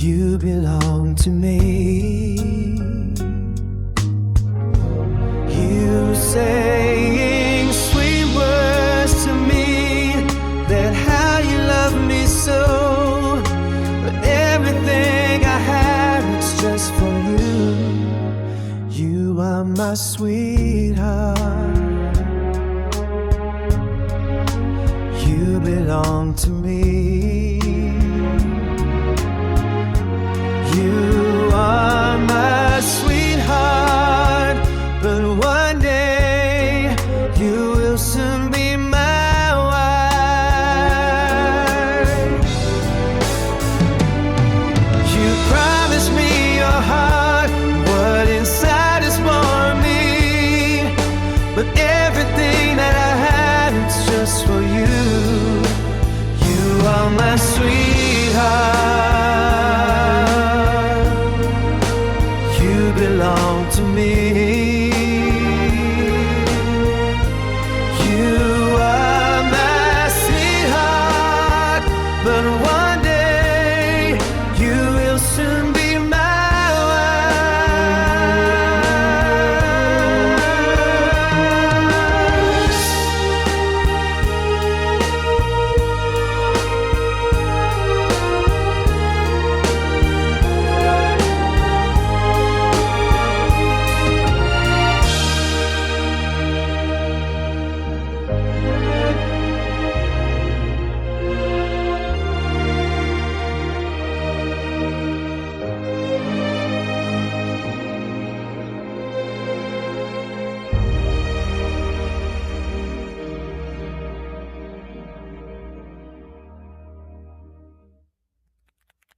You belong to me. You saying sweet words to me, that how you love me so, but everything I have, it's just for you. You are my sweetheart. You belong to